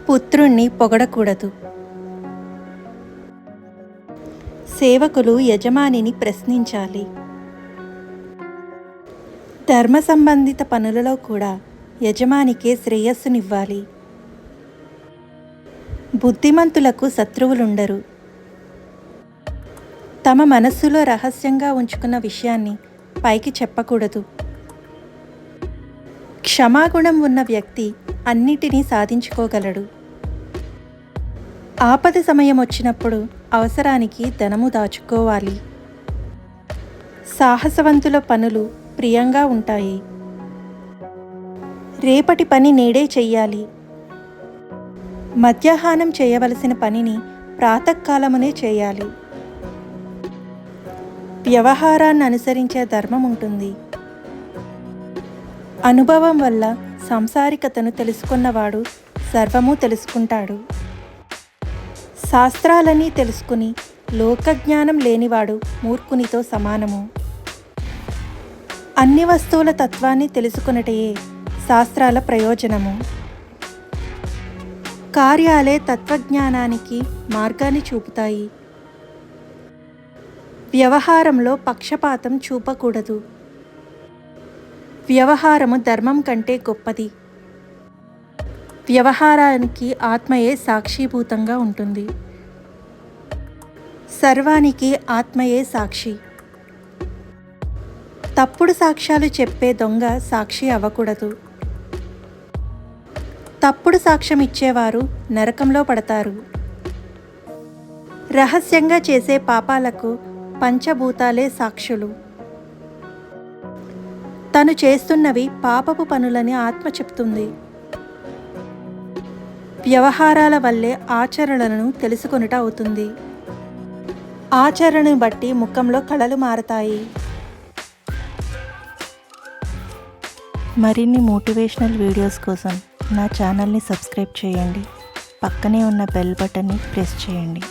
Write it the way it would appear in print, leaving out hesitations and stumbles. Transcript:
పుత్రుణ్ణి పొగడకూడదు. సేవకులు యజమానిని ప్రశ్నించాలి. ధర్మ సంబంధిత పనులలో కూడా యజమానికే శ్రేయస్సునివ్వాలి. బుద్ధిమంతులకు శత్రువులుండరు. తమ మనస్సులో రహస్యంగా ఉంచుకున్న విషయాన్ని పైకి చెప్పకూడదు. క్షమాగుణం ఉన్న వ్యక్తి అన్నిటినీ సాధించుకోగలడు. ఆపద సమయం వచ్చినప్పుడు అవసరానికి ధనము దాచుకోవాలి. సాహసవంతుల పనులు ప్రియంగా ఉంటాయి. రేపటి పని నేడే చెయ్యాలి. మధ్యాహ్నం చేయవలసిన పనిని ప్రాతకాలమునే చేయాలి. వ్యవహారాన్ని అనుసరించే ధర్మం ఉంటుంది. అనుభవం వల్ల సంసారికతను తెలుసుకున్నవాడు సర్వము తెలుసుకుంటాడు. శాస్త్రాలన్నీ తెలుసుకుని లోకజ్ఞానం లేనివాడు మూర్ఖునితో సమానము. అన్ని వస్తువుల తత్వాన్ని తెలుసుకున్నటయే శాస్త్రాల ప్రయోజనము. కార్యాలే తత్వజ్ఞానానికి మార్గాన్ని చూపుతాయి. వ్యవహారంలో పక్షపాతం చూపకూడదు. వ్యవహారము ధర్మం కంటే గొప్పది. వ్యవహారానికి ఆత్మయే సాక్షిభూతంగా ఉంటుంది. సర్వానికి ఆత్మయే సాక్షి. తప్పుడు సాక్ష్యాలు చెప్పే దొంగ సాక్షి అవ్వకూడదు. తప్పుడు సాక్ష్యం ఇచ్చేవారు నరకంలో పడతారు. రహస్యంగా చేసే పాపాలకు పంచభూతాలే సాక్షులు. తను చేస్తున్నవి పాపపు పనులని ఆత్మ చెప్తుంది. వ్యవహారాల వల్లే ఆచరణలను తెలుసుకొనుట అవుతుంది. ఆచరణను బట్టి ముఖంలో కళలు మారతాయి. మరిన్ని మోటివేషనల్ వీడియోస్ కోసం నా ఛానల్ని సబ్స్క్రైబ్ చేయండి. పక్కనే ఉన్న బెల్ బటన్ని ప్రెస్ చేయండి.